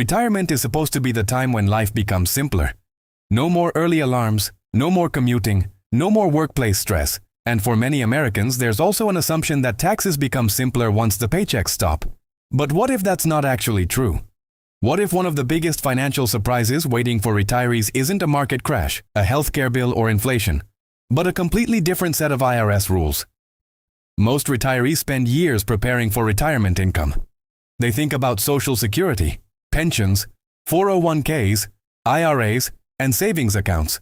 Retirement is supposed to be the time when life becomes simpler. No more early alarms, no more commuting, no more workplace stress, and for many Americans there's also an assumption that taxes become simpler once the paychecks stop. But what if that's not actually true? What if one of the biggest financial surprises waiting for retirees isn't a market crash, a healthcare bill, or inflation, but a completely different set of IRS rules? Most retirees spend years preparing for retirement income. They think about Social Security, pensions, 401ks, IRAs, and savings accounts.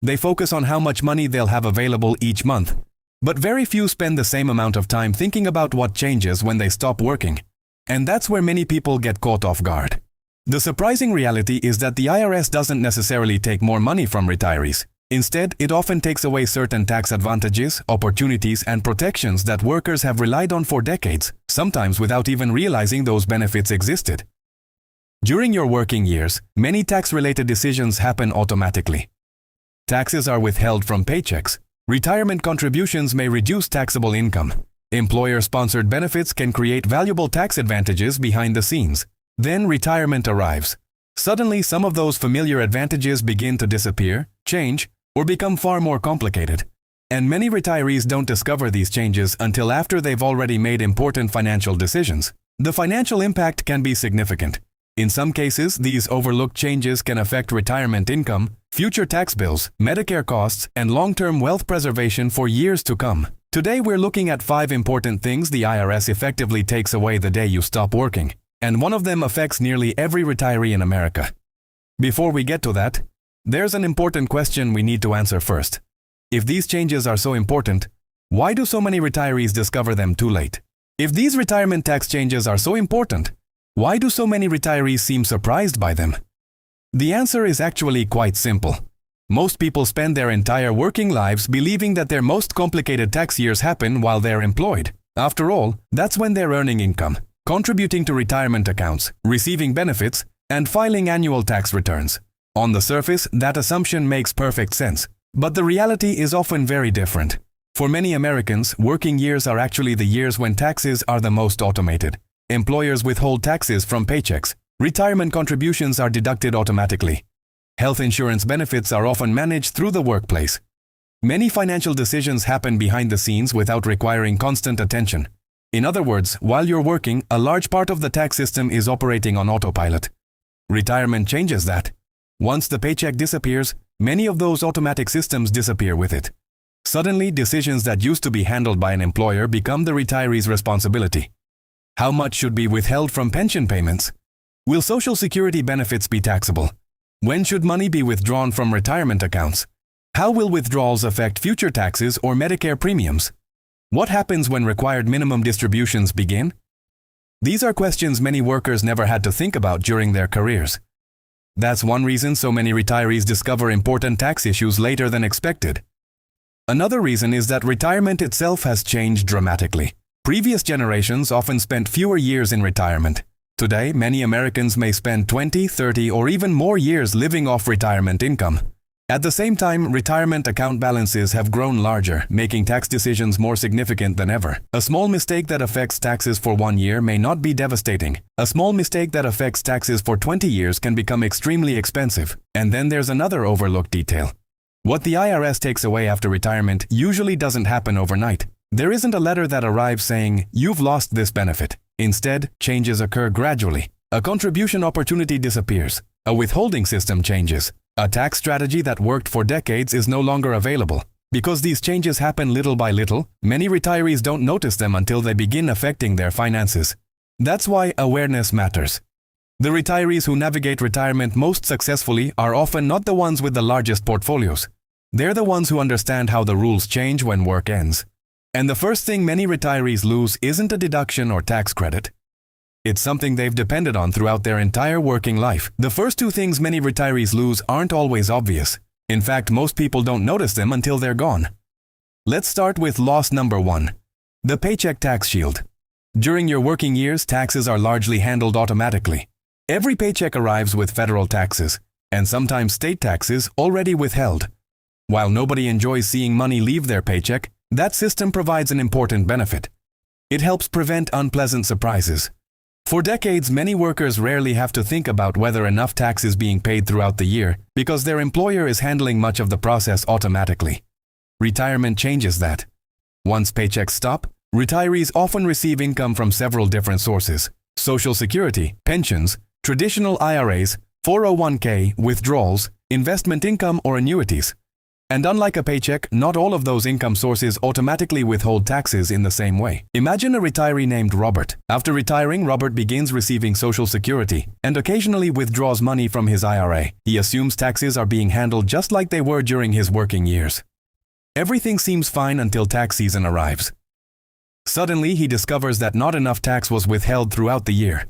They focus on how much money they'll have available each month. But very few spend the same amount of time thinking about what changes when they stop working. And that's where many people get caught off guard. The surprising reality is that the IRS doesn't necessarily take more money from retirees. Instead, it often takes away certain tax advantages, opportunities, and protections that workers have relied on for decades, sometimes without even realizing those benefits existed. During your working years, many tax-related decisions happen automatically. Taxes are withheld from paychecks. Retirement contributions may reduce taxable income. Employer-sponsored benefits can create valuable tax advantages behind the scenes. Then retirement arrives. Suddenly, some of those familiar advantages begin to disappear, change, or become far more complicated. And many retirees don't discover these changes until after they've already made important financial decisions. The financial impact can be significant. In some cases, these overlooked changes can affect retirement income, future tax bills, Medicare costs, and long-term wealth preservation for years to come. Today, we're looking at 5 important things the IRS effectively takes away the day you stop working. And one of them affects nearly every retiree in America. Before we get to that, there's an important question we need to answer first. If these changes are so important, why do so many retirees discover them too late? If these retirement tax changes are so important, why do so many retirees seem surprised by them? The answer is actually quite simple. Most people spend their entire working lives believing that their most complicated tax years happen while they're employed. After all, that's when they're earning income, contributing to retirement accounts, receiving benefits, and filing annual tax returns. On the surface, that assumption makes perfect sense, but the reality is often very different. For many Americans, working years are actually the years when taxes are the most automated. Employers withhold taxes from paychecks. Retirement contributions are deducted automatically. Health insurance benefits are often managed through the workplace. Many financial decisions happen behind the scenes without requiring constant attention. In other words, while you're working, a large part of the tax system is operating on autopilot. Retirement changes that. Once the paycheck disappears, many of those automatic systems disappear with it. Suddenly, decisions that used to be handled by an employer become the retiree's responsibility. How much should be withheld from pension payments? Will Social Security benefits be taxable? When should money be withdrawn from retirement accounts? How will withdrawals affect future taxes or Medicare premiums? What happens when required minimum distributions begin? These are questions many workers never had to think about during their careers. That's one reason so many retirees discover important tax issues later than expected. Another reason is that retirement itself has changed dramatically. Previous generations often spent fewer years in retirement. Today, many Americans may spend 20, 30, or even more years living off retirement income. At the same time, retirement account balances have grown larger, making tax decisions more significant than ever. A small mistake that affects taxes for 1 year may not be devastating. A small mistake that affects taxes for 20 years can become extremely expensive. And then there's another overlooked detail. What the IRS takes away after retirement usually doesn't happen overnight. There isn't a letter that arrives saying, "You've lost this benefit." Instead, changes occur gradually. A contribution opportunity disappears. A withholding system changes. A tax strategy that worked for decades is no longer available. Because these changes happen little by little, many retirees don't notice them until they begin affecting their finances. That's why awareness matters. The retirees who navigate retirement most successfully are often not the ones with the largest portfolios. They're the ones who understand how the rules change when work ends. And the first thing many retirees lose isn't a deduction or tax credit. It's something they've depended on throughout their entire working life. The first 2 things many retirees lose aren't always obvious. In fact, most people don't notice them until they're gone. Let's start with loss number 1. The paycheck tax shield. During your working years, taxes are largely handled automatically. Every paycheck arrives with federal taxes, and sometimes state taxes already withheld. While nobody enjoys seeing money leave their paycheck, that system provides an important benefit. It helps prevent unpleasant surprises. For decades, many workers rarely have to think about whether enough tax is being paid throughout the year because their employer is handling much of the process automatically. Retirement changes that. Once paychecks stop, retirees often receive income from several different sources: Social Security, pensions, traditional IRAs, 401k, withdrawals, investment income, or annuities. And unlike a paycheck, not all of those income sources automatically withhold taxes in the same way. Imagine a retiree named Robert. After retiring, Robert begins receiving Social Security and occasionally withdraws money from his IRA. He assumes taxes are being handled just like they were during his working years. Everything seems fine until tax season arrives. Suddenly, he discovers that not enough tax was withheld throughout the year.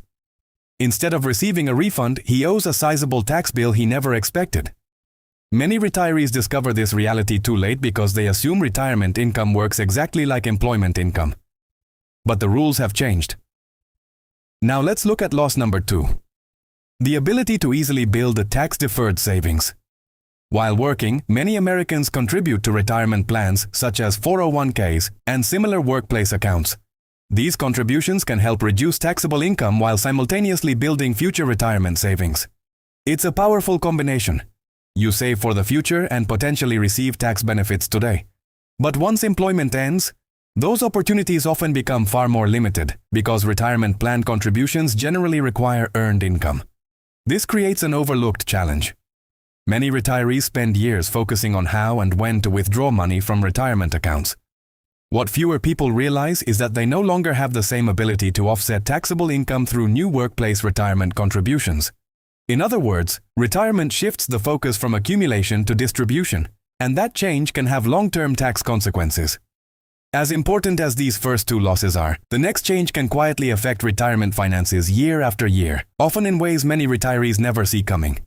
Instead of receiving a refund, he owes a sizable tax bill he never expected. Many retirees discover this reality too late because they assume retirement income works exactly like employment income. But the rules have changed. Now let's look at loss number 2. The ability to easily build a tax-deferred savings. While working, many Americans contribute to retirement plans such as 401ks and similar workplace accounts. These contributions can help reduce taxable income while simultaneously building future retirement savings. It's a powerful combination. You save for the future and potentially receive tax benefits today. But once employment ends, those opportunities often become far more limited because retirement plan contributions generally require earned income. This creates an overlooked challenge. Many retirees spend years focusing on how and when to withdraw money from retirement accounts. What fewer people realize is that they no longer have the same ability to offset taxable income through new workplace retirement contributions. In other words, retirement shifts the focus from accumulation to distribution, and that change can have long-term tax consequences. As important as these first 2 losses are, the next change can quietly affect retirement finances year after year, often in ways many retirees never see coming.